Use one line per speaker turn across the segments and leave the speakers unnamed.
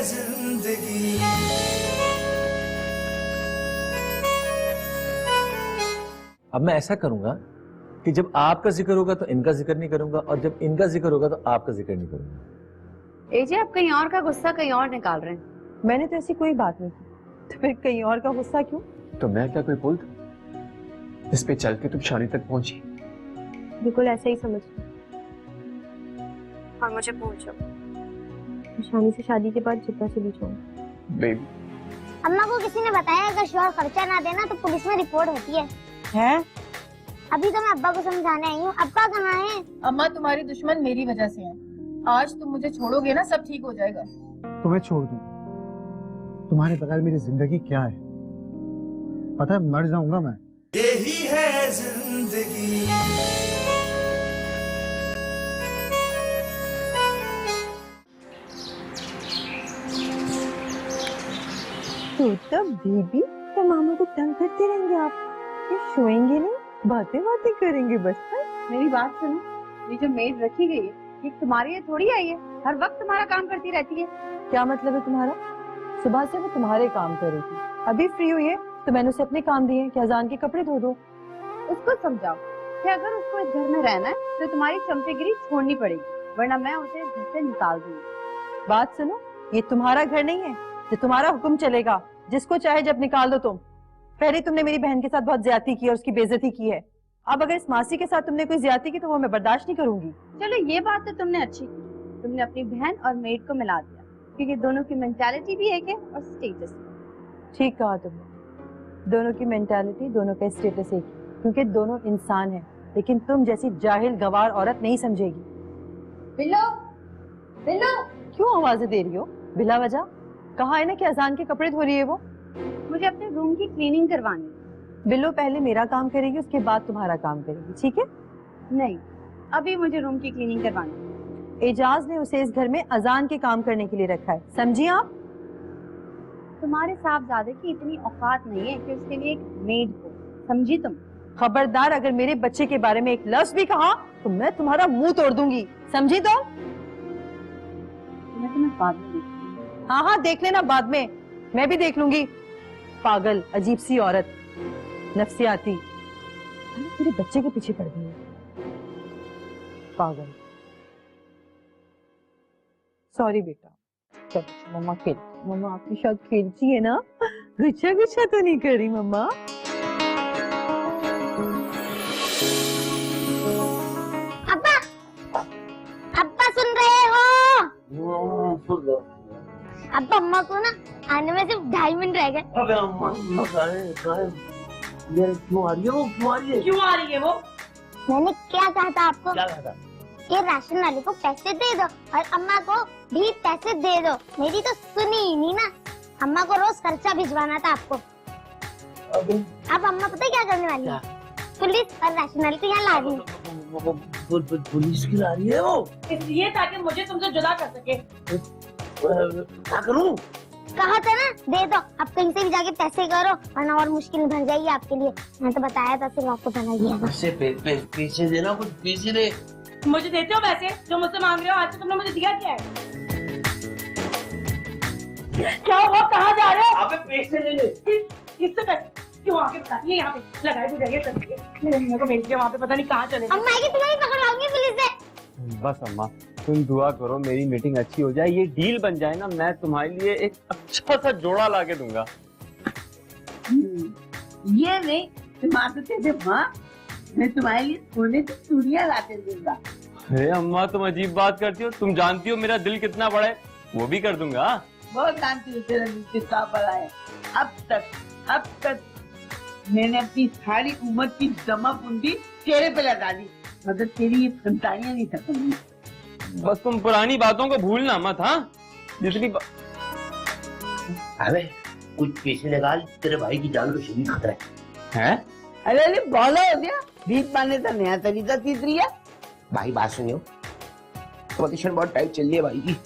जिंदगी।
अब मैं ऐसा करूंगा कि जब आपका जिक्र होगा तो इनका जिक्र नहीं करूंगा, और जब इनका जिक्र होगा तो आपका जिक्र नहीं करूंगा।
एजे, आप कहीं और का गुस्सा कहीं और निकाल रहे हैं।
मैंने तो ऐसी कोई बात नहीं की, तो फिर कहीं और का गुस्सा क्यों?
तो मैं क्या कोई बोल दूं? इस पे चल के तुम शानी तक पहुंची।
बिल्कुल ऐसा ही समझ लो। और मुझे पूछो, शानी से शादी के बाद जितना चली जाऊंगी।
बेबी,
अम्मा को किसी ने बताया अगर शोहर खर्चा ना देना तो पुलिस में रिपोर्ट होती है।
हैं?
अभी तो मैं अब्बा को समझाने आई हूँ। अब्बा कहाँ हैं?
अम्मा तुम्हारी दुश्मन मेरी वजह से है। आज तुम मुझे छोड़ोगे ना, सब ठीक हो जाएगा।
तुम्हें छोड़ दूं? तुम्हारे बगैर मेरी जिंदगी क्या है? पता है मर जाऊंगा मैं।
यही है जिंदगी।
तो बीबी तो मामा को तंग करते रहेंगे आप, ये सोएंगे नहीं, बातें बातें करेंगे बस।
मेरी बात सुनो, ये जो मेड रखी गई है ये तुम्हारी है थोड़ी आई है, हर वक्त तुम्हारा काम करती रहती है।
क्या मतलब है तुम्हारा? सुबह से वो तुम्हारे काम करेगी, अभी फ्री हुई है तो मैंने उसे अपने काम दिए कि अजान के कपड़े धो दो।
उसको समझाओ कि अगर उसको इस घर में रहना है तो तुम्हारी चमचेगिरी छोड़नी पड़ेगी, वरना मैं उसे घर से निकाल दूंगी।
बात सुनो, ये तुम्हारा घर नहीं है जो तुम्हारा हुक्म चलेगा, जिसको चाहे जब निकाल दो तुम। पहले तुमने मेरी बहन के साथ बहुत ज्यादती की और उसकी बेइज्जती की है, अब अगर इस मासी के साथ तुमने कोई ज्यादती की तो वो मैं बर्दाश्त नहीं करूंगी।
चलो ये बात तो तुमने अच्छी की, तुमने अपनी बहन और मेड को मिला दिया, क्योंकि दोनों की मेंटालिटी भी एक है और स्टेटस भी।
ठीक कहा तुमने, दोनों की मेंटालिटी, दोनों का स्टेटस एक है, क्योंकि दोनों इंसान हैं, लेकिन तुम जैसी जाहिल गवार औरत नहीं समझेगी।
बिल्लो, बिल्लो,
क्यों आवाजें दे रही हो बिला वजह? कहा है ना कि अजान के कपड़े धो रही है वो।
मुझे अपने रूम की क्लीनिंग करवानी है।
बिल्लो पहले मेरा काम करेगी, उसके बाद तुम्हारा काम करेगी, ठीक है?
नहीं, अभी मुझे रूम की क्लीनिंग करवानी है।
एजाज ने उसे इस घर में अजान के काम करने के लिए रखा है, समझी आप?
तुम्हारे साहबजादे की इतनी औकात नहीं है कि उसके लिए एक मेड हो, समझी तुम?
खबरदार, अगर मेरे बच्चे के बारे में एक लफ्ज भी कहा तो मैं तुम्हारा मुंह तोड़ दूंगी, समझी? तो
मैं तुम्हें बाद में देखूंगी।
हाँ हाँ देख लेना बाद में, मैं भी देख लूंगी। पागल अजीब सी औरत, नफसियाती, मेरे बच्चे के पीछे पड़ गई है, पागल। सॉरी बेटा, चलो मम्मा खेल, मम्मा आपके साथ खेलती है ना, गुच्छा गुच्छा तो नहीं करी मम्मा?
अब्बा, अब्बा सुन रहे हो? अब्बा अम्मा को ना आने में सिर्फ 2.5 मिनट रह गए।
अबे अम्मा, क्यों आ रही है वो? क्यों आ रही है वो?
मैंने क्या कहा था आपको?
क्या कहा था?
कि राशन वाले को पैसे दे दो और अम्मा को भी पैसे दे दो। मेरी तो सुनी ही नहीं ना। अम्मा को रोज खर्चा भिजवाना था आपको। अब अम्मा पता है क्या करने वाली है? पुलिस और राशन वाले को यहाँ ला रही है।
पुलिस की ला रही है वो?
इसलिए ताकि मुझे तुमसे जुदा कर सके।
क्या करूं?
कहा था ना दे दो, अब कहीं से भी जाके पैसे करो वरना और मुश्किल बन जाएगी आपके लिए। मैं तो बताया था, सिर्फ आपको बना दिया था।
पैसे देना, कुछ पैसे दे।
मुझे देते हो पैसे जो मुझसे मांग रहे हो? आज तक तुमने मुझे दिया क्या है? क्या हुआ, कहाँ जा रहे हो?
अबे पैसे ले ले।
किससे पैसे? क्यों आके बताइए, यहाँ पे लगाई भी जाइए करके मेरे मम्मी को भेज के वहाँ पे पता नहीं कहाँ चले।
अम्मा की तुम्हारी पकड़वाऊंगी पुलिस से।
बस अम्मा तुम दुआ करो मेरी मीटिंग अच्छी हो जाए, ये डील बन जाए ना, मैं तुम्हारे लिए एक अच्छा सा जोड़ा ला के दूंगा।
ये नहीं मारते थे माँ, मैं तुम्हारे लिए सोने की चूड़ियां लाते दूंगा।
अरे अम्मा तुम अजीब बात करती हो, तुम जानती हो मेरा दिल कितना बड़ा है, वो भी कर दूंगा।
बहुत जानती हूँ तेरा दिल कितना बड़ा है। अब तक मैंने अपनी सारी उम्र की जमा पूंजी तेरे पे लगा दी, मगर तेरी ये फंतानियां नहीं खत्म हुई।
बस तुम पुरानी बातों को भूलना मत। हाँ जितनी
अबे कुछ पैसे निकाल, तेरे भाई की जान को शरीर खतरा
है।
अरे बोला हो गया, भीख मांगने का नया तरीका सीख रही है।
भाई बात सुनियो, पोजीशन बहुत टाइट चल रही है भाई की,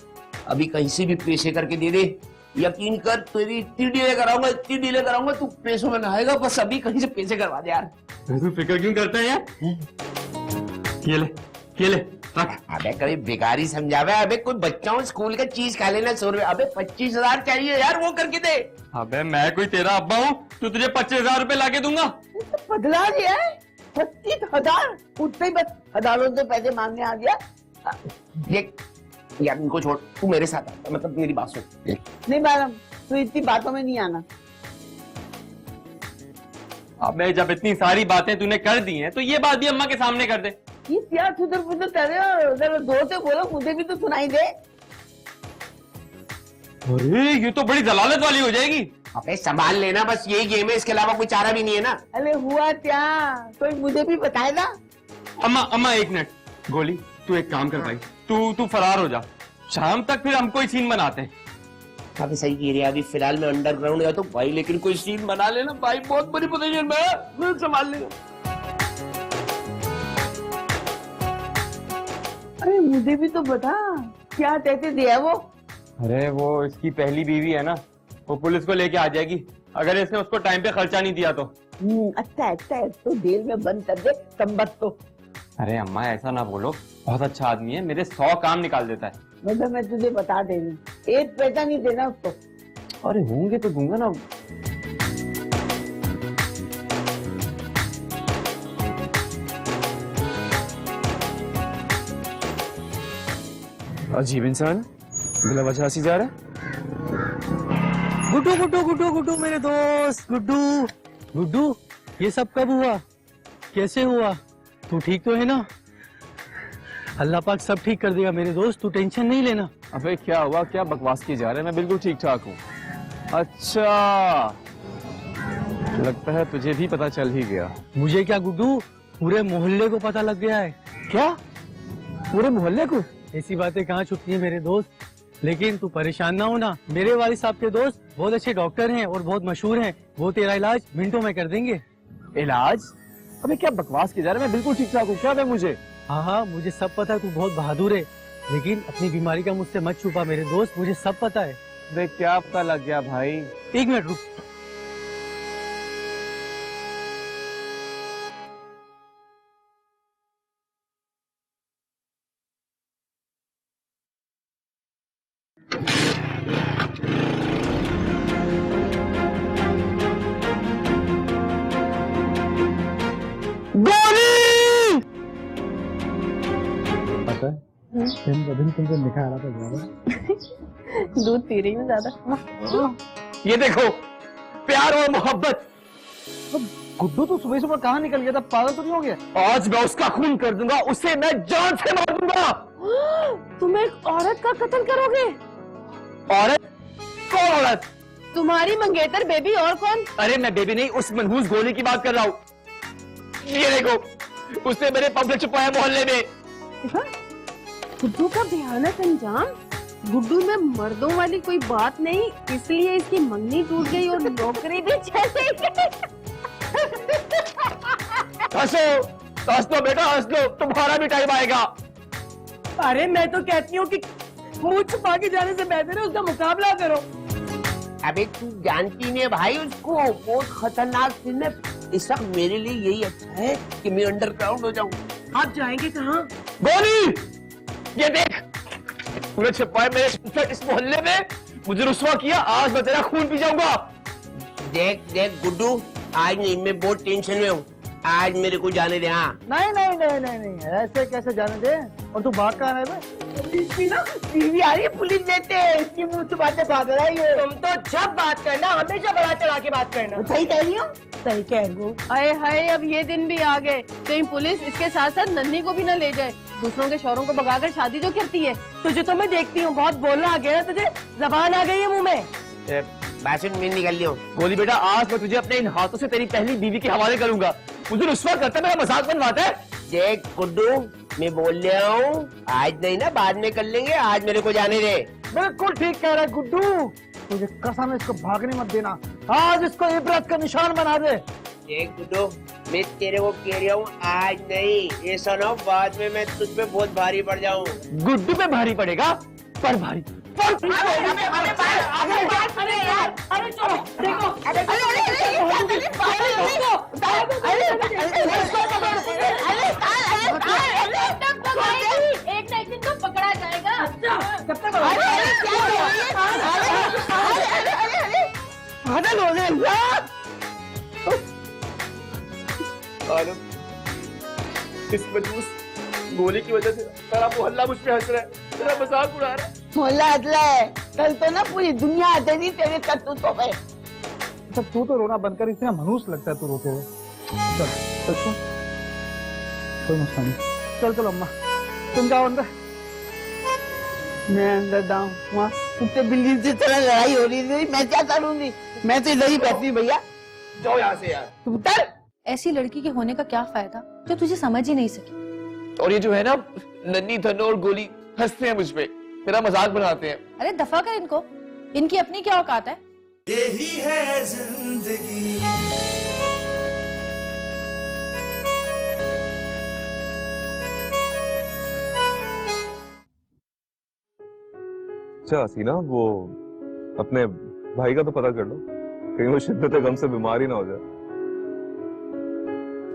अभी कहीं से भी पैसे करके दे दे, यकीन कर तेरी इतनी डीले कराऊंगा तू पैसों में नहाएगा। बस अभी कहीं से पैसे करवा दे यार।
तू फिक्र क्यों करता है यार? ये ले
अबे कभी बेकारी समझावे, अबे कोई बच्चा स्कूल का चीज खा लेना 100 रुपए, अबे 25,000 चाहिए यार, वो करके दे।
अबे मैं कोई तेरा अब्बा हूँ तो तुझे 25,000 रुपए लाके दूंगा?
तो बदला दिया है 25,000, उठते ही बस हजारों से पैसे मांगने आ गया।
देख यार इनको छोड़, तू मेरे साथ आ, मतलब मेरी बात सुन।
नहीं मैडम, तो इतनी बातों में नहीं आना।
अबे जब इतनी सारी बातें तूने कर दी हैं तो ये बात भी अम्मा के सामने कर दे।
ये क्या छुदर फुदर कर रहे हो? जरा जोर से बोलो, मुझे भी तो सुनाई दे।
अरे ये तो बड़ी जलालत वाली हो जाएगी।
अबे संभाल लेना, बस यही गेम है, इसके अलावा कोई चारा भी नहीं है ना।
अरे हुआ क्या, कोई मुझे भी बताए ना।
अम्मा 1 मिनट, गोली तू एक काम कर भाई, तू फरार हो जा, शाम तक फिर हम कोई सीन बनाते हैं।
अभी सही कह रही है, अभी फिलहाल मैं अंडरग्राउंड गया तो भाई, लेकिन कोई सीन बना लेना भाई, बहुत बड़ी पोजीशन में है, मैं संभाल लेगा।
अरे मुझे भी तो बता, क्या कहते दिया वो?
अरे वो इसकी पहली बीवी है ना, वो पुलिस को लेके आ जाएगी अगर इसने उसको टाइम पे खर्चा नहीं दिया तो।
अच्छा तो जेल में बंद कर दे संबत तो।
अरे अम्मा ऐसा ना बोलो, बहुत अच्छा आदमी है, मेरे 100 काम निकाल देता है।
मतलब मैं तुझे बता दे रही हूँ, एक पैसा नहीं देना उसको।
अरे होंगे तो दूंगा ना।
अजीब इंसान, बिला वजह हंसी जा रहा है।
गुड्डू गुड्डू गुड्डू गुड्डू मेरे दोस्त, गुड्डू गुड्डू, ये सब कब हुआ, कैसे हुआ, तू ठीक तो है ना? अल्लाह पाक सब ठीक कर देगा मेरे दोस्त, तू टेंशन नहीं लेना।
अबे क्या हुआ, क्या बकवास की जा रहा है, मैं बिल्कुल ठीक ठाक हूँ। अच्छा लगता है तुझे भी पता चल ही गया।
मुझे क्या गुड्डू, पूरे मोहल्ले को पता लग गया है।
क्या पूरे मोहल्ले को?
ऐसी बातें कहाँ छुपती है मेरे दोस्त, लेकिन तू परेशान ना होना, मेरे वालिद साहब के दोस्त बहुत अच्छे डॉक्टर हैं और बहुत मशहूर हैं, वो तेरा इलाज मिनटों में कर देंगे।
इलाज? अबे क्या बकवास की जा रहा है, मैं बिल्कुल ठीक ठाक हूँ, क्या है मुझे?
हाँ मुझे सब पता है, तू बहुत बहादुर है, लेकिन अपनी बीमारी का मुझसे मत छुपा मेरे दोस्त, मुझे सब पता है।
देख क्या पता लग गया भाई?
1 मिनट रुक।
पता है दिन तुमसे निकाह रहा था
दूध पी रही हूँ ज्यादा।
ये देखो, प्यार और मोहब्बत।
गुड्डू तो सुबह सुबह कहाँ निकल गया था, पागल तो नहीं हो गया?
आज मैं उसका खून कर दूंगा, उसे मैं जान से मार दूंगा।
तुम एक औरत का कत्ल करोगे?
औरत? कौन औरत?
तुम्हारी मंगेतर बेबी, और कौन?
अरे मैं बेबी नहीं, उस मनहूस गोली की बात कर रहा हूँ। ये देखो, उसने मेरे पंप छुपाया मोहल्ले में।
गुड्डू का भयानक अंजाम। गुड्डू में मर्दों वाली कोई बात नहीं, इसलिए इसकी मंगनी टूट गई और नौकरी भी चली गई।
हंस लो बेटा, हंस लो, तुम्हारा भी टाइम आएगा।
अरे मैं तो कहती हूँ कि मुंह छुपा के जाने से बेहतर है उसका मुकाबला करो।
अबे तू जानती नहीं है भाई उसको, बहुत खतरनाक सीन है। इस वक्त मेरे लिए यही अच्छा है कि मैं अंडरग्राउंड हो जाऊं।
आप जाएंगे कहाँ?
गोली, ये देख, तूने छिपाए मेरे इस मोहल्ले में, मुझे रुस्वा किया, आज मैं तेरा खून पी जाऊंगा।
देख देख गुड्डू, आज नहीं, मैं बहुत टेंशन में हूँ, आज मेरे को जाने दे। हाँ
नहीं, ऐसे कैसे जाने दे? और तू भाग कहाँ है बे?
टीवी आ रही है, पुलिस देते हैं, इसकी मुंह से बातें भाग रहा है ये।
तुम तो जब बात करना हमेशा बढ़ा चढ़ा के बात करना।
सही कह रही हूँ, सही कह रही हूँ।
हाय हाय, अब ये दिन भी आ गए, कहीं पुलिस इसके साथ साथ नन्ही को भी न ले जाए। दूसरों के शौहरों को भगाकर शादी जो करती है।
तुझे तो मैं देखती हूँ, बहुत बोलना आ गया ना तुझे, जबान आ गई है मुंह में।
बासन में निकल लियो।
गोली बेटा, आज मैं तुझे अपने इन हाथों से तेरी पहली बीवी के हवाले करूंगा। मुझे रुस्वा करता है, मेरा मजाक बनवाता है।
देख गुड्डू, मैं बोल रहा हूँ, आज नहीं ना, बाद में कर लेंगे, आज मेरे को जाने दे।
बिल्कुल ठीक कह रहा है गुड्डू, तुझे कसम है इसको भागने मत देना, आज इसको इबरत का निशान बना दे।
देख गुड्डू, मैं तेरे को कह रहा हूँ, आज नहीं, ऐसा ना हो बाद में मैं तुझ पे बहुत भारी पड़ जाऊँ।
गुड्डू पे भारी पड़ेगा, पर भारी
पागल हो गए यार।
आलम, इस मजबूस गोली की वजह से सारा मोहल्ला मुझ पे हंस रहा है, तेरा मजाक उड़ा रहा है।
मोहल्ला हटला है, कल तो ना पूरी दुनिया हटेगी तेरे करतूतों पे।
तो तू तो रोना बनकर इतना मनुष्य लगता है तू रोते हुए। चल चल चल, कोई मसला नहीं। चल चल अम्मा, तुम जाओ अंदर।
मैं अंदर जाऊँ, वहाँ कुत्ते बिल्ली से तरह लड़ाई हो रही थी, मैं क्या करूंगी? मैं तो इधर ही बैठी भैया।
जाओ यहाँ से यार।
तू उतर।
ऐसी लड़की के होने का क्या फायदा जो तुझे समझ ही नहीं सकी।
और ये जो है ना नन्ही धन्नो और गोली हंसते हैं मुझ पे, मेरा मजाक बनाते हैं।
अरे दफा कर इनको, इनकी अपनी क्या औकात है।
यही है जिंदगी।
अच्छा हसीना, वो अपने भाई का तो पता कर लो, कहीं वो शिद्दत गम से बीमार ही ना हो जाए।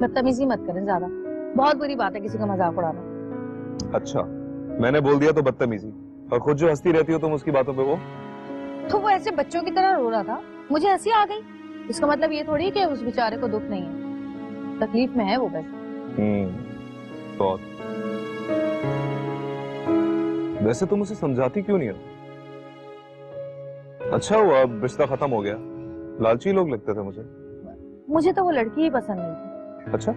बदतमीजी मत करें ज्यादा, बहुत बुरी बात है किसी का मजाक उड़ाना।
अच्छा, मैंने बोल दिया तो बदतमीजी, और खुद जो हंसती रहती हो तुम उसकी बातों पे वो।
तो वो ऐसे बच्चों की तरह रो रहा था, मुझे हंसी आ गई। इसका मतलब ये थोड़ी कि उस बेचारे को दुख नहीं है, तकलीफ में है वो बस।
बहुत। वैसे तुम उसे समझाती क्यों नहीं हो? अच्छा हुआ अब रिश्ता खत्म हो गया, लालची लोग लगते थे
मुझे तो वो लड़की ही पसंद नहीं थी।
अच्छा,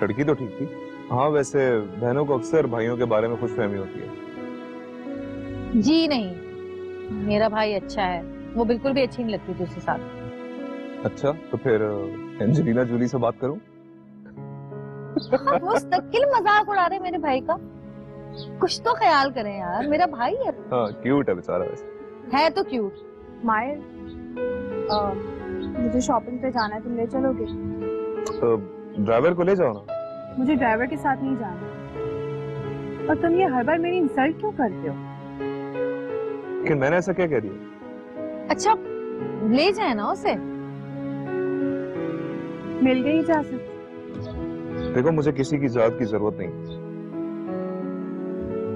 लड़की तो ठीक थी। हाँ वैसे बहनों को अक्सर भाइयों के बारे में खुशफहमी होती है।
जी नहीं, मेरा भाई अच्छा है, वो बिल्कुल भी अच्छी नहीं लगती थी उसके साथ।
अच्छा तो फिर एंजेलिना जूली से बात करूं?
वो मुस्तकिल मजाक उड़ा रहे मेरे भाई का, कुछ तो ख्याल करें यार, मेरा भाई है।
हाँ क्यूट है बेचारा, वैसे
है तो क्यूट।
मायर, मुझे शॉपिंग पे जाना है, तुम ले चलोगे?
तो ड्राइवर को ले जाओ ना।
मुझे ड्राइवर के साथ नहीं जाना। और तुम ये हर बार मेरी इंसल्ट क्यों करते हो?
लेकिन मैंने ऐसा क्या कह दिया?
अच्छा ले जाए ना उसे।
मिल गई इजाजत।
देखो मुझे किसी की इजाजत की जरूरत नहीं,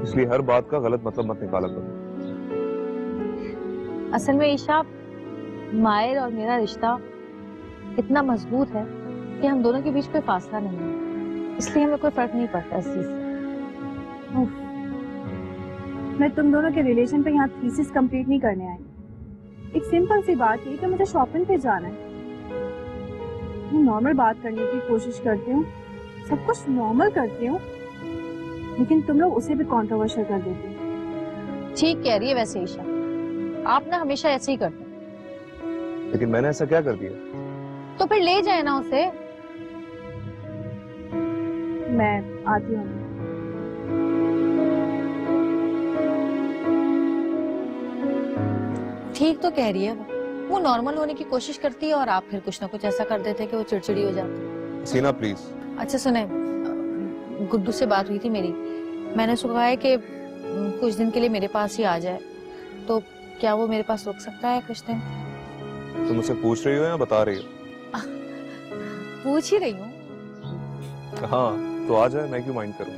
इसलिए हर बात का गलत मतलब मत निकाला करो।
असल में ईशा, मायर और मेरा रिश्ता इतना मजबूत है कि हम दोनों के बीच कोई फासला नहीं है, इसलिए हमें कोई फर्क नहीं पड़ता इस चीज से।
मैं तुम दोनों के रिलेशन पे यहाँ थीसिस कंप्लीट नहीं करने आई। एक सिंपल सी बात है कि मुझे शॉपिंग पे जाना है। मैं नॉर्मल बात करने की कोशिश करती हूँ, सब कुछ नॉर्मल करती हूँ, लेकिन तुम लोग उसे भी कंट्रोवर्शियल कर देते हो।
ठीक कह रही है वैसे ईशा, आप ना हमेशा ऐसे ही करते हैं।
लेकिन मैंने ऐसा क्या कर दिया?
तो फिर ले जाए ना उसे।
मैं आती हूँ।
ठीक तो कह रही है वो नॉर्मल होने की कोशिश करती है और आप फिर कुछ ना कुछ ऐसा कर देते कि वो चिड़चिड़ी हो जाती।
सीना प्लीज।
अच्छा सुने, गुड्डू से बात हुई थी मेरी, मैंने उसको कहा है कि कुछ दिन के लिए मेरे पास ही आ जाए, तो क्या वो मेरे पास रुक सकता है कुछ दिन?
तुम मुझसे पूछ रही हो या बता रही हो?
पूछ ही रही हूँ।
हाँ तो आ जाए, मैं क्यों माइंड करूँ।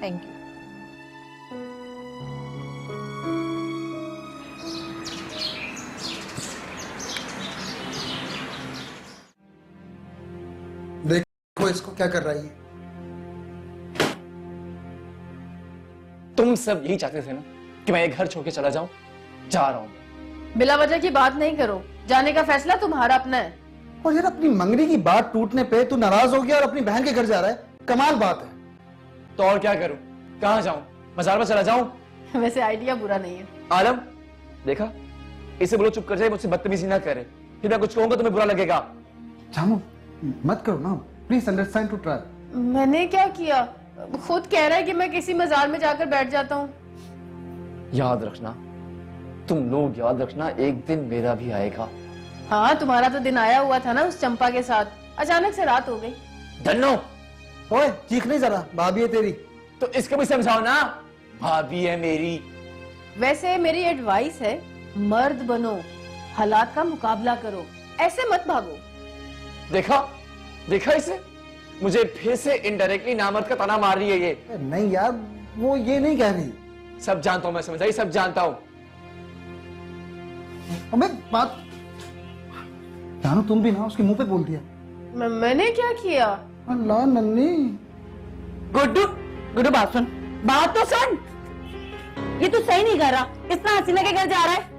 Thank you.
देखो इसको क्या कर रही है।
तुम सब यही चाहते थे ना कि मैं ये घर छोड़ के चला जाऊं? जा रहा हूं।
बिला वजह की बात नहीं करो, जाने का फैसला तुम्हारा अपना है।
और यार अपनी मंगनी की बात टूटने पे तू नाराज हो गया और अपनी बहन के घर जा रहा है, कमाल बात है।
तो और क्या करूं? कहां जाऊं? बाजार में चला जाऊं?
वैसे आइडिया बुरा नहीं है।
आलम देखा, इसे बोलो चुप कर जाए, मुझसे बदतमीजी ना करे, फिर मैं कुछ कहूंगा तुम्हें बुरा लगेगा।
जामो मत करो ना, प्लीज अंडरस्टैंड टू ट्राई।
मैंने क्या किया? खुद कह रहा है कि मैं किसी मजार में जाकर बैठ जाता हूँ।
याद रखना, तुम लोग याद रखना, एक दिन मेरा भी आएगा।
हाँ तुम्हारा तो दिन आया हुआ था ना उस चंपा के साथ, अचानक से रात हो गई।
धन्नो
ओए चीख नहीं जरा, भाभी है तेरी।
तो इसको भी समझाओ ना, भाभी है मेरी।
वैसे मेरी एडवाइस है, मर्द बनो, हालात का मुकाबला करो, ऐसे मत भागो।
देखा देखा इसे, मुझे फिर से इनडायरेक्टली नामर्द का ताना मार रही है ये।
नहीं यार वो ये नहीं कह रही।
सब जानता हूं मैं, समझ आई, सब जानता हूं।
अबे बात जानू, तुम भी ना उसके मुंह पे बोल दिया।
मैंने क्या किया?
अल्लाह नन्नी।
गुड्डू, गुड्डू बात सुन, बात तो सुन। ये तू सही नहीं कर रहा, इतना हसीना के घर जा रहा है।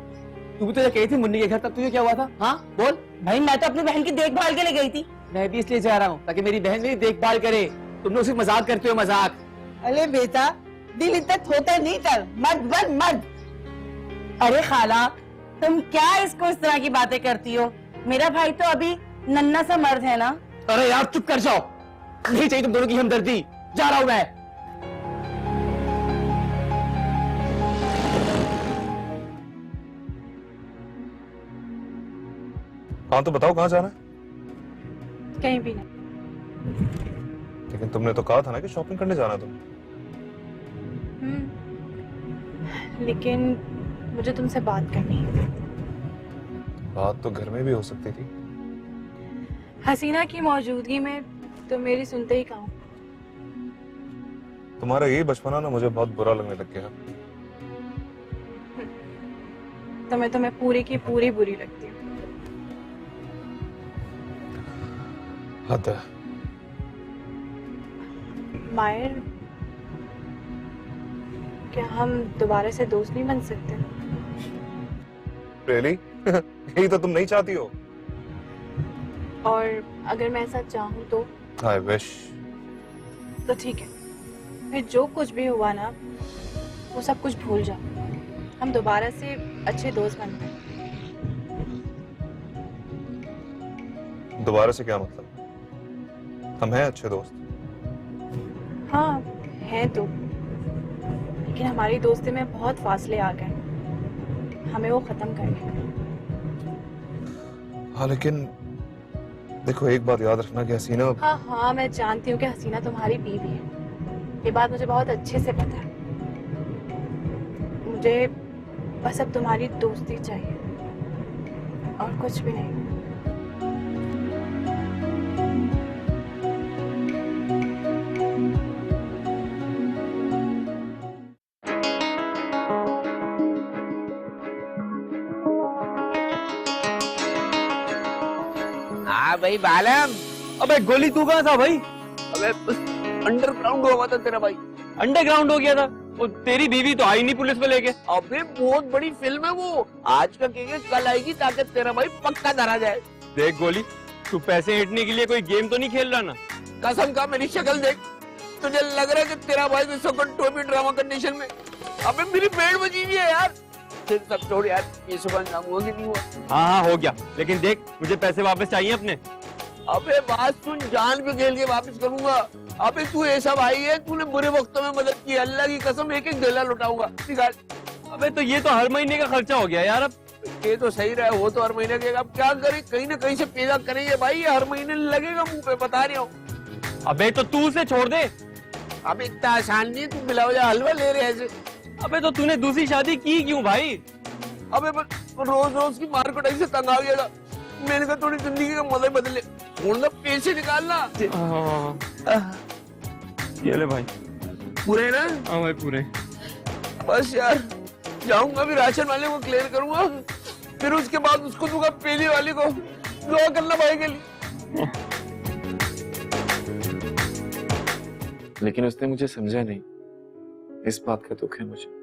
तू भी तो कही थी मुन्नी के घर, तब तुझे क्या हुआ था? हाँ बोल।
भाई मैं तो अपनी बहन की देखभाल के लिए गई थी।
मैं भी इसलिए जा रहा हूँ ताकि मेरी बहन मेरी देखभाल करे। तुम लोग सिर्फ मजाक करते हो, मजाक।
अरे बेटा, दिल इतना छोटा नहीं कर, मत बन मत। अरे खाला, तुम क्या इसको इस तरह की बातें करती हो? मेरा भाई तो अभी नन्ना सा मर्द है ना।
अरे यार चुप कर जाओ, नहीं चाहिए तुम दोनों की हमदर्दी। जा रहा हूँ मैं।
हाँ तो बताओ कहाँ जाना है?
कहीं भी नहीं।
लेकिन तुमने तो कहा था ना कि शॉपिंग करने जाना तुम।
लेकिन मुझे तुमसे बात करनी है।
बात तो घर में भी हो सकती थी।
हसीना की मौजूदगी में तो मेरी सुनते ही कहा।
तुम्हारा यही बचपना ना मुझे बहुत बुरा लगने लग गया।
तो मैं तुम्हें पूरी की पूरी बुरी लगती हूँ।
हद है।
मायर, क्या हम दोबारा से दोस्त नहीं बन सकते?
रियली? यही तो तुम नहीं चाहती हो।
और अगर मैं ऐसा चाहूँ तो?
I wish.
तो ठीक है, फिर जो कुछ भी हुआ ना वो सब कुछ भूल जाओ। हम दोबारा से अच्छे दोस्त बनते हैं।
दोबारा से क्या मतलब? हम हैं अच्छे दोस्त।
हाँ है तो, लेकिन हमारी दोस्ती में बहुत फासले आ गए। हमें वो खत्म करने हैं।
हाँ लेकिन देखो, एक बात याद रखना कि हसीना।
हाँ हाँ मैं जानती हूँ कि हसीना तुम्हारी बीवी है, ये बात मुझे बहुत अच्छे से पता है। मुझे बस अब तुम्हारी दोस्ती चाहिए और कुछ भी नहीं।
हाँ भाई बालम।
अबे गोली तू कहाँ था भाई?
अबे अंडरग्राउंड हुआ था तेरा भाई।
अंडरग्राउंड हो गया था? और तेरी बीवी तो आई नहीं पुलिस में लेके।
अबे बहुत बड़ी फिल्म है वो, आज का कहेंगे कल आएगी ताकि तेरा भाई पक्का धरा जाए।
देख गोली, तू पैसे हटने के लिए कोई गेम तो नहीं खेल रहा ना?
कसम का मेरी शक्ल देख, तुझे लग रहा है कि तेरा भाई तो टोपी ड्रामा कंडीशन में। अबे मेरी पेड़ बची हुई है यार। फिर सब छोड़ यार, ये सुबह नाम हुआ कि नहीं हुआ?
हाँ हो गया, लेकिन देख मुझे पैसे वापस चाहिए अपने।
अबे बात सुन, जान पे खेल के वापस करूंगा। अबे तू ऐसा भाई है, तूने बुरे वक्तों में मदद की, अल्लाह की कसम एक एक गला लुटाऊंगा।
अबे तो ये तो हर महीने का खर्चा हो गया यार। अब
ये तो सही रहा है, वो तो हर महीने के। अब क्या करे, कहीं ना कहीं से पैदा करेंगे भाई, ये हर महीने लगेगा मुंह पे, बता रही हूँ।
अबे तो तू उसे छोड़ दे।
अब इतना आसान नहीं, तू बिलावजा हलवा ले रहे ऐसे।
अबे तो तूने दूसरी शादी की क्यों भाई?
अबे रोज रोज की मार कुटाई से तंग आ गया था। मैंने कहा थोड़ी जिंदगी का मजा बदले, छोड़ना, पैसे निकालना।
ये ले भाई।
पूरे ना?
हाँ भाई पूरे।
बस यार जाऊंगा, अभी राशन वाले को क्लियर करूंगा, फिर उसके बाद उसको दूंगा पहली वाली को। दुआ करना भाई के लिए।
लेकिन उसने मुझे समझा नहीं, इस बात का दुख है मुझे।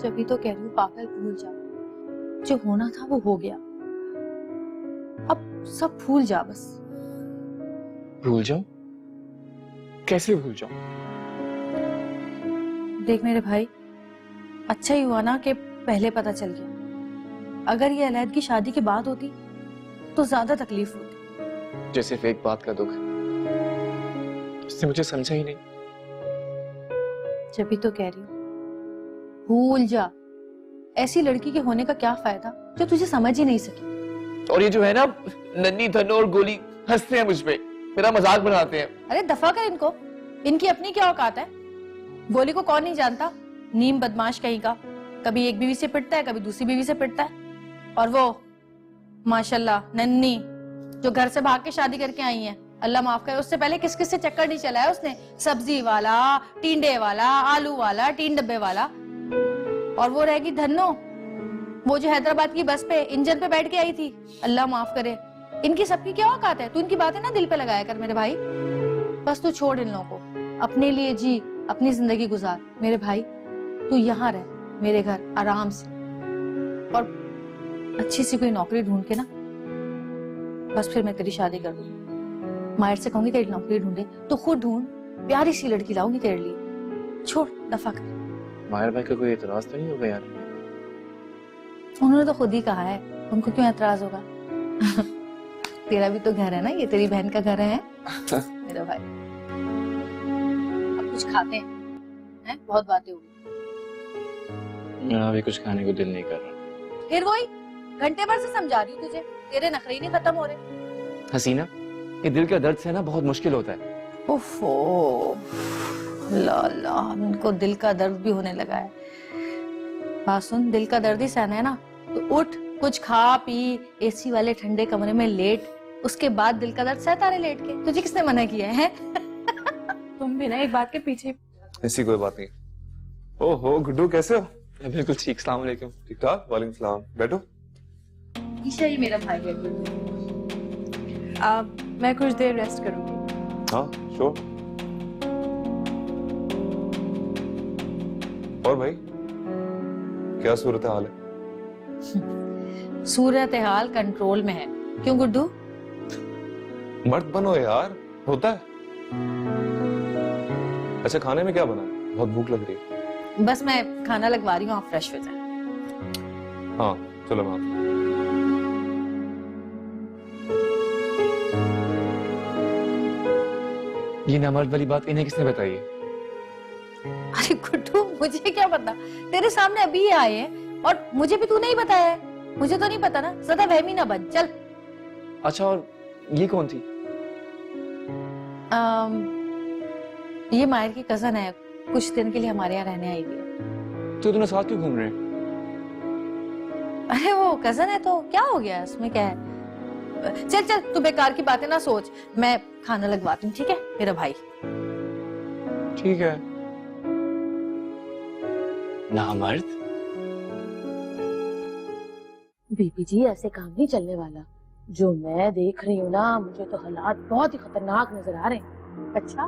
जब तो कह रही हूँ पागल, भूल जा, जो होना था वो हो गया। अब सब भूल जा बस।
भूल जाऊं? कैसे भूल जाऊं?
देख मेरे भाई, अच्छा ही हुआ ना कि पहले पता चल गया। अगर ये अलैद की शादी के बाद होती तो ज्यादा तकलीफ होती।
जो सिर्फ एक बात का दुख है, उसने मुझे समझा ही नहीं।
जब तो कह रही हूँ भूल जा। ऐसी लड़की के होने का क्या फायदा जो तुझे समझ ही नहीं सकी।
और ये जो है ना नन्नी, धनु और गोली हंसते हैं मुझ पे, मेरा मजाक बनाते हैं।
अरे दफा कर इनको, इनकी अपनी क्या औकात है? गोली को कौन नहीं जानता, नीम बदमाश कहीं का। कभी एक बीवी से पिटता है, कभी दूसरी बीवी से पिटता है। और वो माशाल्लाह नन्नी जो घर से भाग के शादी करके आई है, अल्लाह माफ करे, उससे पहले किस किस से चक्कर नहीं चलाया उसने। सब्जी वाला, टींडे वाला, आलू वाला, टीन डब्बे वाला। और वो रहेगी धन्नो,
वो जो हैदराबाद की बस पे इंजन पे बैठ के आई थी, अल्लाह माफ करे। इनकी सबकी क्या औकात है? तू इनकी बातें ना दिल पे लगाया कर मेरे भाई। बस तू छोड़ इन लोगों को, अपने लिए जी, अपनी जिंदगी गुजार। मेरे भाई तू यहाँ रह मेरे घर आराम से, और अच्छी सी कोई नौकरी ढूंढ के ना, बस फिर मैं तेरी शादी कर दूंगी। मायर से कहूंगी तेरी नौकरी ढूंढे, तो खुद ढूंढ, प्यारी सी लड़की लाऊंगी तेरे लिए। छोड़, दफा कर।
माहिर भाई का कोई एतराज तो नहीं होगा यार?
उन्होंने तो खुद ही कहा है, उनको क्यों एतराज होगा? तेरा भी तो घर है ना, ये तेरी बहन का घर है मेरा भाई। अब कुछ खाते हैं? बहुत बातें हो गई।
मेरा अभी कुछ खाने को दिल नहीं कर रहा।
फिर वही घंटे भर से समझा रही हूँ तुझे, तेरे नखरे ही नहीं खत्म हो रहे।
हसीना, ये दिल का दर्द सहना बहुत मुश्किल होता है।
ओफो, ला ला, इनको दिल का दर्द भी होने लगा है। बात सुन, दिल का दर्द ही सहना है ना, तो उठ, कुछ खा पी, एसी वाले ठंडे कमरे में लेट, उसके बाद दिल का दर्द सहता रहे लेट के। तुझे किसने मना किया है? तुम भी ना एक बात के पीछे।
ऐसी कोई बात नहीं। ओहो गुड्डू, कैसे हो?
बिल्कुल ठीक। अस्सलाम वालेकुम।
ठीक ठाक। वालेकुम सलाम। बैठो।
ईशा ही मेरा भाई है।
मैं कुछ देर रेस्ट करूंगी।
हाँ श्योर। और भाई क्या सूरत हाल है?
सूरत हाल कंट्रोल में है। क्यों गुड्डू?
मर्द बनो यार, होता है। अच्छा खाने में क्या बना है? बहुत भूख लग रही है।
बस मैं खाना लगवा रही हूँ, आप फ्रेश हो जाए।
हाँ चलो मैं आता हूँ।
ये नामर्द वाली बात इन्हें किसने बताई है?
अरे गुड्डू, मुझे क्या पता, तेरे सामने अभी ही आए हैं और मुझे भी तूने ही बताया है। मुझे तो नहीं पता ना, ज्यादा वहमी ना बन। चल।
अच्छा, और ये कौन थी?
ये मायर की कजन है, कुछ दिन के लिए हमारे यहाँ रहने आई हुई है।
तो दोनों साथ क्यों घूम रहे हैं?
अरे वो कजन है तो क्या हो गया, उसमें क्या है? चल चल, तू बेकार की बातें ना सोच, मैं खाना लगवाती हूँ, ठीक है मेरा भाई?
ठीक है। नामर्द।
बीपी जी, ऐसे काम नहीं चलने वाला। जो मैं देख रही हूँ ना, मुझे तो हालात बहुत ही खतरनाक नजर आ रहे हैं।
अच्छा,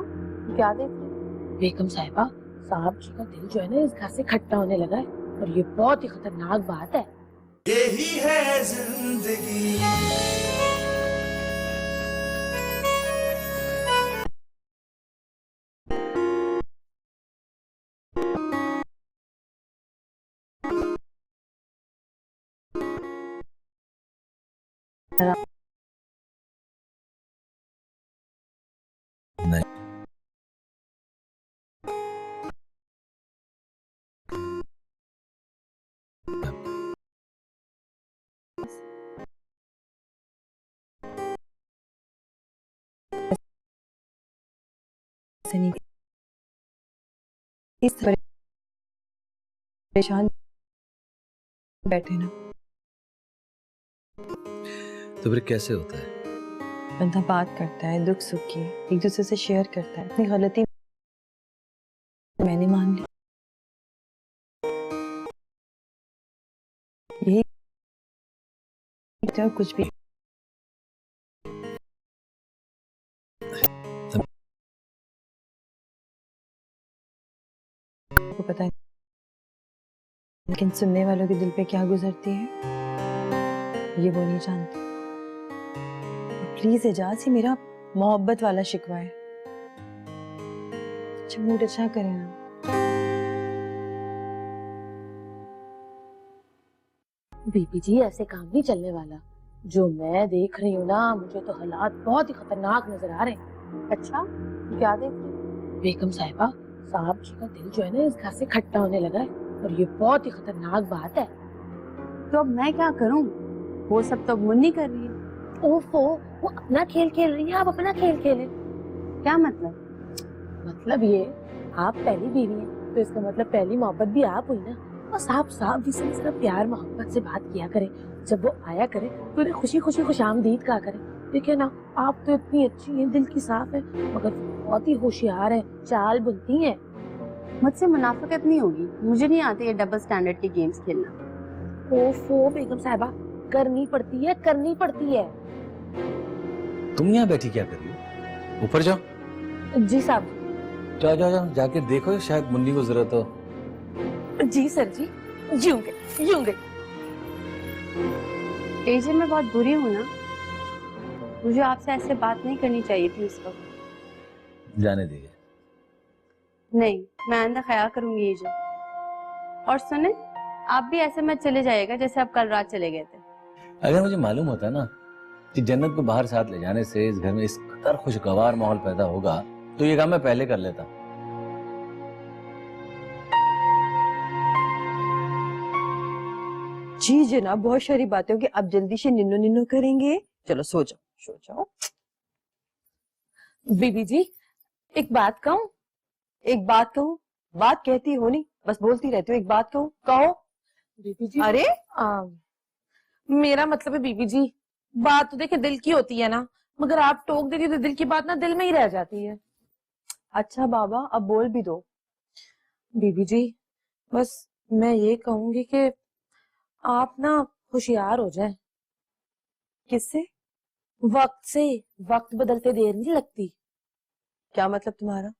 क्या देख रही?
बेगम साहिबा, साहब जी का दिल जो है ना इस घर से खट्टा होने लगा है, और ये बहुत ही खतरनाक बात है।
यही है जिंदगी।
इस परेशान बैठे ना,
तो फिर कैसे होता है?
बंदा बात करता है, दुख सुख की एक दूसरे से शेयर करता है। अपनी गलती मैंने मान ली, यही तो कुछ भी। को पता है, लेकिन सुनने वालों के दिल पे क्या गुजरती है ये वो नहीं जानते। प्लीज एजाज, ही मेरा मोहब्बत वाला शिकवा है। अच्छा मूड अच्छा करें ना।
बीपी जी, ऐसे काम नहीं चलने वाला। जो मैं देख रही हूँ ना, मुझे तो हालात बहुत ही खतरनाक नजर आ रहे हैं।
अच्छा, क्या देख रही?
बेगम साहिबा, साहब जी का दिल जो है ना इस घर से खट्टा होने लगा है, और ये बहुत ही खतरनाक बात है।
तो अब मैं क्या करूं? वो सब तो मुन्नी कर रही है।
ओफो, वो अपना खेल खेल रही है, आप अपना खेल खेलें।
क्या मतलब?
मतलब ये, आप पहली बीवी हैं, तो इसका मतलब पहली मोहब्बत भी आप हुई ना। और साहब जी से जरा प्यार मोहब्बत से बात किया करें। जब वो आया करे तो उन्हें खुशी खुशी खुशामदीद कहा करें। देखिए ना, आप तो इतनी अच्छी हैं, दिल की साफ है, मगर बहुत ही होशियार है, चाल बुनती हैं।
मुझसे मुनाफिकत नहीं होगी, मुझे नहीं आती ये डबल स्टैंडर्ड के गेम्स खेलना।
ओफो बेगम साहिबा, करनी पड़ती है, करनी पड़ती है।
तुम यहाँ बैठी क्या कर रही हो? ऊपर जाओ।
जी साहब।
जाओ जाओ जाओ, जाके देखो, शायद मुन्नी को जरूरत हो।
जी सर जी, यूंगे यूंगे।
एजे मैं बहुत बुरी हूँ ना, मुझे आपसे ऐसे बात नहीं करनी चाहिए थी इस वक्त।
जाने दीजिए।
नहीं, मैं आइंदा ख्याल करूंगी एजे। और सुने, आप भी ऐसे मत चले जाइएगा जैसे आप कल रात चले गए थे।
अगर मुझे मालूम होता ना कि जन्नत को बाहर साथ ले जाने से इस घर में इस कदर खुशगवार माहौल पैदा होगा तो ये काम मैं पहले कर लेता।
जी जनाब, बहुत सारी बातें होगी, आप जल्दी से निन्नो निन्नो करेंगे। चलो सो जाओ, सो जाओ।
बीबी जी, एक बात कहूँ?
एक बात कहूँ? बात कहती हो नहीं, बस बोलती रहती हो। एक बात कहूँ? कहो।
बीबी जी,
अरे
मेरा मतलब है बीबी जी, बात तो देखे दिल की होती है ना, मगर आप टोक देती तो दिल की बात ना दिल में ही रह जाती है।
अच्छा बाबा, अब बोल भी दो।
बीबी जी, बस मैं ये कहूंगी कि आप ना होशियार हो जाएं।
किससे?
वक्त से। वक्त बदलते देर नहीं लगती।
क्या मतलब तुम्हारा?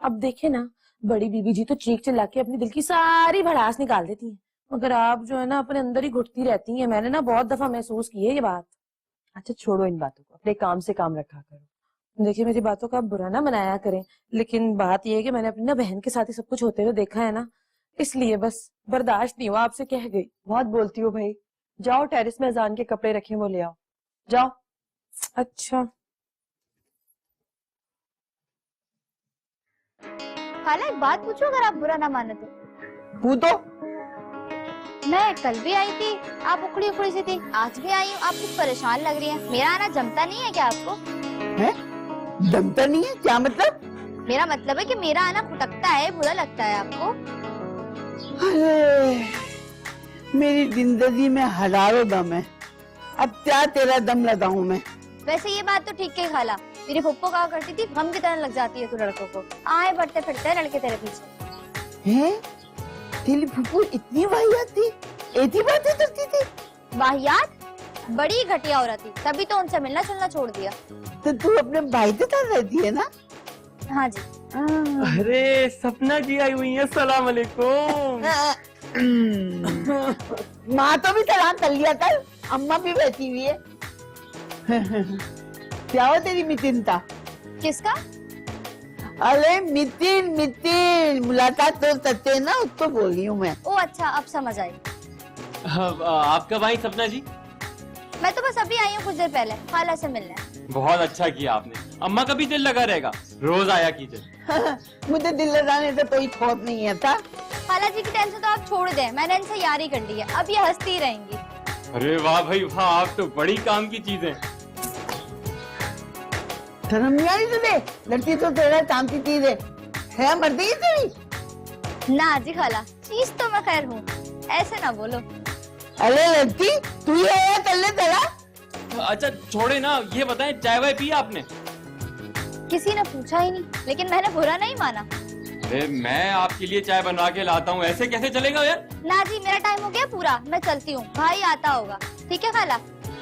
अब देखे ना, बड़ी बीबी जी तो चीख चिल्ला के अपनी दिल की सारी भड़ास निकाल देती हैं, मगर आप जो है ना अपने अंदर ही घुटती रहती हैं। मैंने ना बहुत दफा महसूस की है ये बात।
अच्छा छोड़ो इन बातों को, अपने काम से काम रखा करो।
देखिए, मेरी बातों का आप बुरा ना मनाया करें, लेकिन बात यह है कि मैंने अपनी ना बहन के साथ ही सब कुछ होते हुए देखा है ना, इसलिए बस बर्दाश्त नहीं हुआ, आपसे कह गई।
बहुत बोलती हो भाई। जाओ टेरिस में अजान के कपड़े रखे वो ले आओ, जाओ।
अच्छा
खाला, एक बात पूछो अगर आप बुरा ना माने तो।
पूछो।
मैं कल भी आई थी, आप उखड़ी उखड़ी सी थी, आज भी आई हूँ, आप कुछ परेशान लग रही हैं। मेरा आना जमता नहीं है क्या आपको?
है? जमता नहीं है? क्या मतलब?
मेरा मतलब है कि मेरा आना खुटकता है, बुरा लगता है आपको?
अरे मेरी जिंदगी में हजारों दम है, अब क्या तेरा दम लगाऊं मैं?
वैसे ये बात तो ठीक है खाला, मेरी फुप्पो कहा करती थी हम की तरह लग जाती है तू लड़कों को, आए बढ़ते फिरते हैं लड़के तेरे पीछे।
हैं? तेरी फुप्पो इतनी वाहियात थी, ऐसी बातें करती थी?
वाहियात? बड़ी घटिया औरत थी, तभी तो उनसे मिलना जुलना छोड़ दिया।
तो तू अपने भाई के साथ रहती है ना?
हाँ जी।
अरे सपना जी आई हुई है, सलाम अलैकुम।
माँ तो भी सलाम कर लिया कर, अम्मा भी बैठी हुई है। क्या हो तेरी मितिनता?
किसका?
अरे मितिन मितिन, मुलाकात तो सच्चे है ना, उसको बोल रही हूँ मैं।
ओ अच्छा, अब समझ आई।
आप कब आई सपना जी?
मैं तो बस अभी आई हूँ कुछ देर पहले, खाला से मिलने।
बहुत अच्छा किया आपने, अम्मा का भी दिल लगा रहेगा, रोज आया कीजिए।
मुझे दिल लगाने से कोई खौफ नहीं है था।
खाला जी की टेंशन तो आप छोड़ दें, मैंने इनसे यारी कर ली है, अब ये हंसती रहेंगी।
अरे वाह भाई वाह, आप तो बड़ी काम की चीज है।
शर्म नहीं आ रही तुझे? लड़की तो तेरा काम की चीज है मर्दी है तेरी?
ना जी खाला, चीज तो मैं खैर हूँ, ऐसे ना बोलो।
अरे लड़की, तू ये है तल्ले तेरा?
अच्छा छोड़े ना, ये बताएं चाय वाय पी आपने?
किसी ने पूछा ही नहीं, लेकिन मैंने बुरा नहीं माना।
अरे मैं आपके लिए चाय बनवा के लाता हूँ, ऐसे कैसे चलेगा यार?
ना जी, मेरा टाइम हो गया पूरा, मैं चलती हूँ, भाई आता होगा। ठीक है खाला,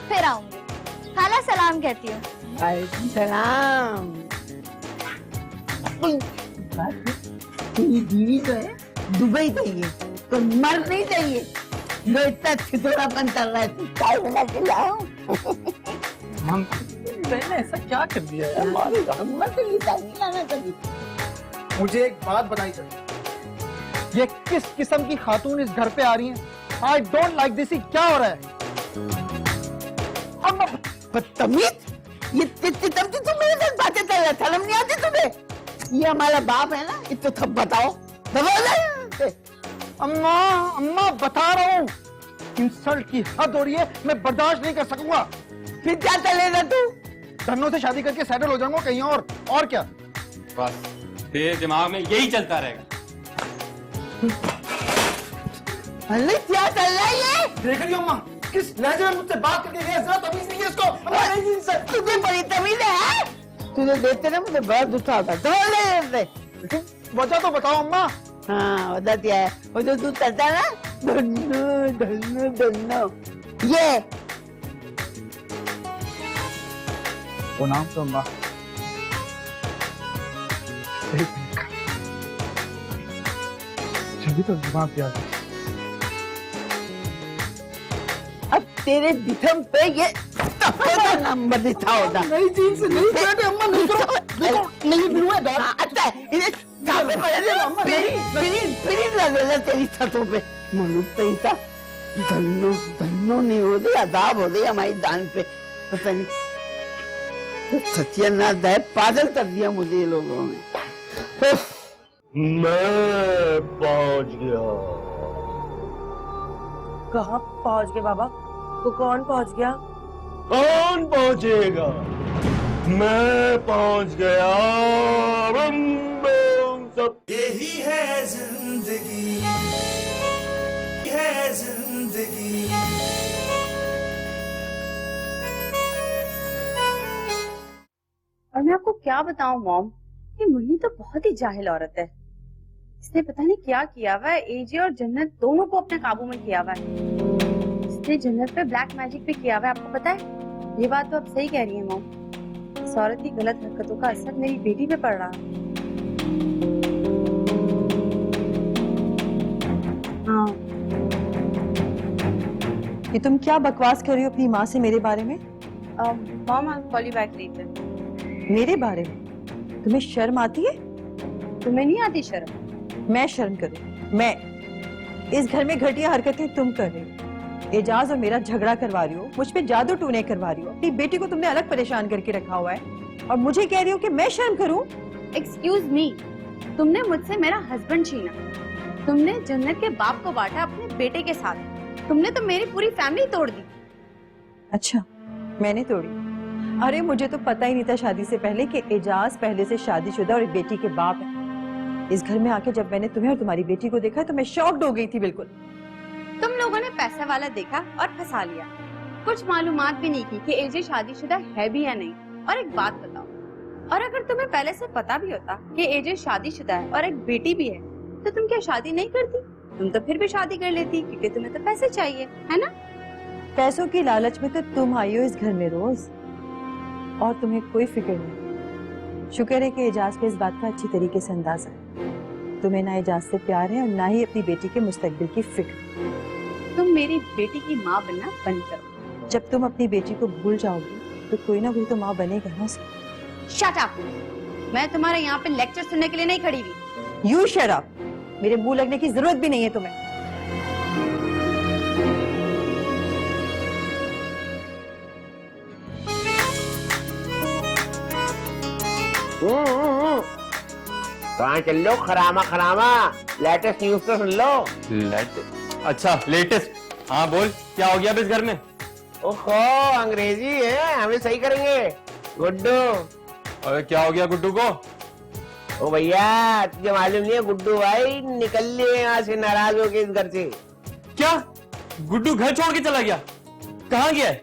फिर आऊंगी। खाला सलाम कहती हूँ।
सलाम। तेरी बीवी तो है दुबई चाहिए, तो मर नहीं चाहिए। जो इतना छितोरापन कर रहा है, तू चाय बना के लाओ।
मैंने ऐसा क्या कर दिया यार?
मत ये चाय नहीं लाना कभी।
मुझे एक बात बताई चल, ये किस किस्म की खातून इस घर पे आ रही हैं? I don't like this. क्या हो रहा है?
अब बदतमीज, ये तुम मेरे साथ बातें कर रहे, शर्म नहीं आती तुम्हें? ये हमारा बाप है ना, इतना सब बताओ।
अम्मा अम्मा बता रहा हूँ, इंसल्ट की हद हो रही है, मैं बर्दाश्त नहीं कर सकूंगा।
फिर क्या चलेगा तू?
धन्नो से शादी करके सेटल हो जाऊंगा कहीं और क्या?
बस तेरे दिमाग में यही चलता रहेगा।
अरे क्या चल रहा है ये?
देख रही हो अम्मा, किस लहजे में मुझसे बात करके गया? जरा तमीज नहीं है इसको।
तुझे बड़ी तमीज है? तुझे देखते ना मुझे बड़ा गुस्सा आता है।
वजह तो बताओ अम्मा।
हाँ वजह क्या है? वो जो तू करता है ना, धन्नो धन्नो धन्नो ये
प्रणाम तो अम्मा। जल्दी तो दिमाग पे आ गया।
अब तेरे दिथम पे ये का नंबर लिखा होता।
नहीं चीज से नहीं बैठे अम्मा, नहीं करो नहीं बिलुआ डर।
अच्छा इन्हें कहाँ पे पड़ा दे अम्मा? फिर लगेगा तेरी छतों पे मनुष्य तो इतना धन्नो धन्नो नहीं हो गई, अदाब हो गई हमारी दान पे। पता नहीं तो सत्यानाश है, पागल कर दिया मुझे ये लोगों ने।
मैं पहुंच गया।
कहाँ पहुँच गए बाबा? तो कौन पहुँच गया?
कौन पहुंचेगा? मैं पहुंच गया। बम बम सब
यही है जिंदगी, है जिंदगी।
और मैं आपको क्या बताऊं मॉम, ये मुन्नी तो बहुत ही जाहिल औरत है। इसने पता नहीं क्या किया हुआ है, एजे और जन्नत दोनों को अपने काबू में किया हुआ है। इसने जन्नत पे ब्लैक मैजिक भी किया हुआ है, आपको पता है? ये बात तो आप सही कह रही है मॉम। इस औरत की गलत हरकतों का असर मेरी बेटी पे पड़ रहा है। हाँ।
कि तुम क्या बकवास कर रही हो अपनी माँ से मेरे बारे में?
Mom I call you back later.
मेरे बारे में? तुम्हें शर्म आती है?
तुम्हें नहीं आती शर्म?
मैं शर्म करूं? मैं? इस घर में घटिया हरकतें तुम कर रही हो। एजाज और मेरा झगड़ा करवा रही हो, मुझ पे जादू टूने करवा रही हो, अपनी बेटी को तुमने अलग परेशान करके रखा हुआ है और मुझे कह रही हो कि मैं शर्म करूं?
एक्सक्यूज मी, तुमने मुझसे मेरा हस्बैंड छीना, तुमने जन्नत के बाप को बांटा अपने बेटे के साथ, तुमने तो मेरी पूरी फैमिली तोड़ दी।
अच्छा, मैंने तोड़ी? अरे मुझे तो पता ही नहीं था शादी से पहले कि एजाज पहले से शादीशुदा और एक बेटी के बाप है। इस घर में आके जब मैंने तुम्हें और तुम्हारी बेटी को देखा तो मैं शॉक्ड हो गई थी बिल्कुल।
तुम लोगों ने पैसा वाला देखा और फंसा लिया, कुछ मालूमात भी नहीं की कि एजे शादीशुदा है भी या नहीं। और एक बात बताओ, और अगर तुम्हें पहले से पता भी होता कि एजे शादीशुदा है और एक बेटी भी है, तो तुम क्या शादी नहीं करती? तुम तो फिर भी शादी कर लेती, क्योंकि तुम्हें तो पैसे चाहिए, है ना?
पैसों की लालच में तो तुम आई हो इस घर में रोज, और तुम्हें कोई फिक्र नहीं। शुक्र है कि एजाज को इस बात का अच्छी तरीके से अंदाजा है। तुम्हें ना एजाज से प्यार है और ना ही अपनी बेटी के मुस्तकबिल की फिक्र।
तुम मेरी बेटी की माँ बनना बंद करो।
जब तुम अपनी बेटी को भूल जाओगी तो कोई ना कोई तो माँ बनेगा ना उसकी।
Shut up! मैं तुम्हारे यहाँ पे लेक्चर सुनने के लिए नहीं खड़ी हुई।
You shut up! मेरे मुंह लगने की जरूरत भी नहीं है तुम्हें।
कहाँ चल लो? खरामा खरामा लेटेस्ट न्यूज तो सुन लो।
अच्छा लेटेस्ट, हाँ बोल, क्या हो गया अब इस घर में?
ओहो, अंग्रेजी है, हमें सही करेंगे। गुड्डू।
अरे क्या हो गया गुड्डू को?
ओ भैया, तुझे मालूम नहीं है, गुड्डू भाई निकल लिए यहाँ से नाराज होके इस घर से।
क्या गुड्डू घर छोड़ के चला गया? कहाँ गया है?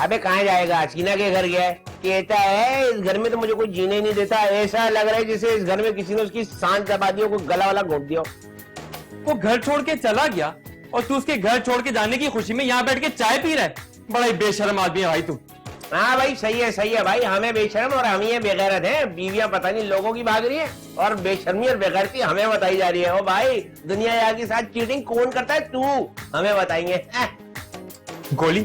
अबे कहाँ जाएगा, शीना के घर गया है। कहता है इस घर में तो मुझे कोई जीने नहीं देता, ऐसा लग रहा है जैसे इस घर में किसी ने उसकी सांस दबा दी हो, कोई गला वाला घोट दिया।
वो घर छोड़ के चला गया और तू उसके घर छोड़ के जाने की खुशी में यहाँ बैठ के चाय पी रहा है? बड़ा ही बेशर्म आदमी है भाई तू।
हाँ भाई सही है भाई, हमें बेशर्म और हम ही बेगैरत हैं। बीवियां पता नहीं लोगों की भाग रही है और बेशर्मी और बेगैरती हमें बताई जा रही है। ओ भाई, दुनिया यार के साथ चीटिंग कौन करता है? तू, हमें बताएंगे।
गोली,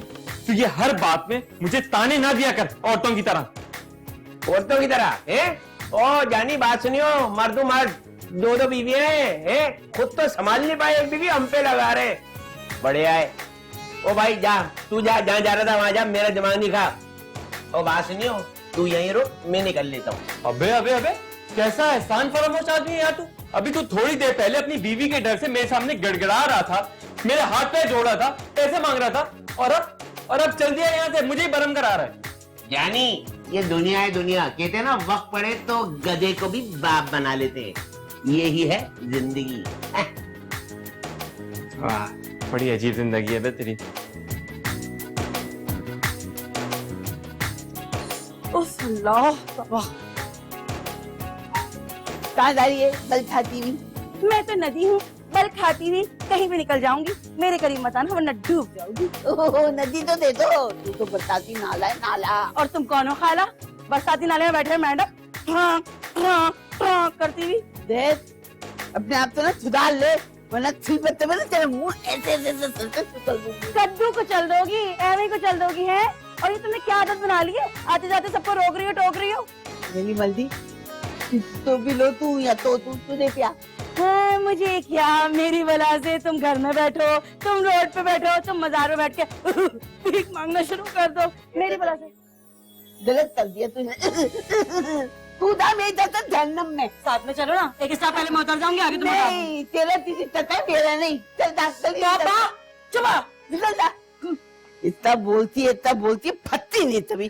तू ये हर बात में मुझे ताने ना दिया कर औरतों की तरह।
औरतों की तरह है? ओ जानी, बात सुनियो, मर्दू मर्द, दो दो बीवियां हैं, खुद तो संभाल नहीं पाए एक बीवी, हम पे लगा रहे। बढ़िया है। ओ भाई जा, तू जा, जहाँ जा रहा था वहां जा, मेरा दिमाग नहीं खा। ओ बात सुनियो, तू यहीं रुक, मैं निकल लेता हूँ।
अबे अबे अबे, कैसा एहसान फरामोश आदमी है यार तू। अभी तू थोड़ी देर पहले अपनी बीवी के डर से मेरे सामने गड़गड़ा रहा था, मेरे हाथ पे जोड़ा था, पैसे मांग रहा था, और अब चल दिया यहाँ से, मुझे ही बरम करा रहा है।
यानी ये दुनिया है दुनिया, कहते हैं ना, वक्त पड़े तो गधे को भी बाप बना लेते हैं। यही है जिंदगी।
वाह, बड़ी अजीब जिंदगी है बे तेरी।
उफ अल्लाह बाबा, कहाँ जा रही है बल खाती हुई?
मैं तो नदी हूँ,
फल खाती हुई कहीं भी निकल जाऊंगी, मेरे करीब मत आना वरना डूब जाऊंगी।
ओहो, नदी तो दे दो, तू तो बरसाती नाला है नाला।
और तुम कौन हो खाला? बरसाती नाले में बैठे मैडम करती हुई।
देख अपने आप तो ना सुधार ले, वरना पत्ते में तेरा मुंह ऐसे चल दूंगी।
कद्दू को चल दोगी, एवे को चल दोगी है। और ये तुमने क्या आदत बना ली है, आते जाते सबको रोक रही हो, टोक रही हो।
मेरी मल्दी तो भी लो तू या तो तू तुझे क्या
मुझे क्या, मेरी वजह से तुम घर में बैठो, तुम रोड पे बैठो, तुम मजार में बैठ के भीख मांगना शुरू कर दो, मेरी वजह से।
गलत कर दिया तूने। तू था मेरी तरफ जहन्नम में।
साथ में चलो ना, एक स्टेप पहले मैं उतर जाऊंगी, आगे तुम
नहीं, तेरा तीसरी तक है, मेरा नहीं। चल
चुप
निकल जा। इतना बोलती है फटती नहीं तभी।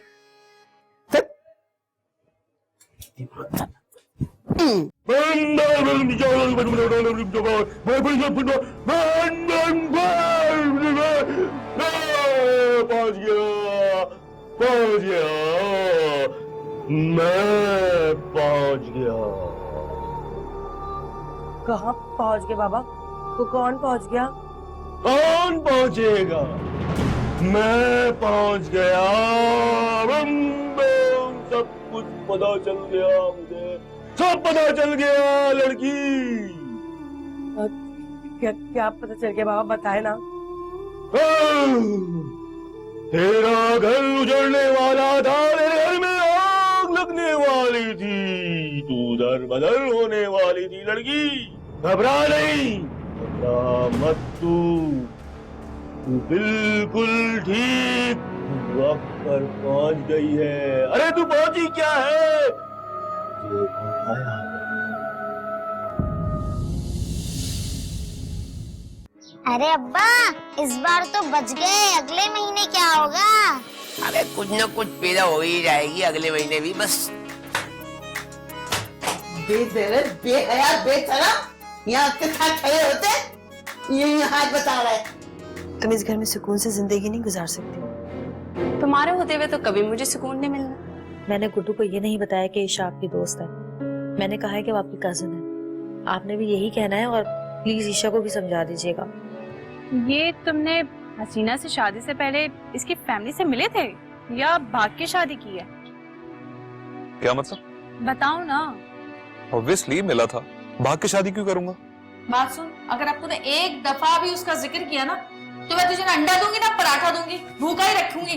पहुंच गया, मैं पहुंच गया।
कहाँ पहुँच गए बाबा? तो कौन पहुँच गया?
कौन पहुंचेगा? मैं पहुंच गया। बम बम, सब कुछ पता चल गया मुझे, सब पता चल गया लड़की।
क्या पता चल गया बाबा, बताए ना।
तेरा घर उजड़ने वाला था, तेरे घर में आग लगने वाली थी, तू दर बदर होने वाली थी लड़की। घबरा नहीं, घबरा मत तू बिल्कुल ठीक वक्त पर पहुंच गई है। अरे तू पहुंची क्या है? ये बताया।
अरे अब्बा, इस बार तो बच गए, अगले महीने क्या होगा?
अरे कुछ न कुछ पैदा हो ही जाएगी अगले महीने भी, बस।
यहाँ के साथ खड़े होते, ये हाथ बता रहा है।
तुम इस घर में सुकून से जिंदगी नहीं गुजार सकती।
तुम्हारे होते हुए तो कभी मुझे सुकून नहीं मिलना।
मैंने गुड्डू को ये नहीं बताया कि ईशा आपकी दोस्त है। मैंने कहा है कि वो आपकी कजिन है। आपने भी यही कहना है और प्लीज ईशा को भी समझा दीजिएगा।
ये तुमने हसीना से शादी से पहले इसकी फैमिली से मिले थे या भाग के शादी की है?
क्या मतलब?
बताओ ना।
ऑब्वियसली मिला था, भाग के शादी क्यों करूंगा?
बात सुन, अगर अब तूने एक दफा भी उसका जिक्र किया ना तो मैं तुझे ना अंडा दूंगी ना पराठा दूंगी, भूखा ही रखूंगी।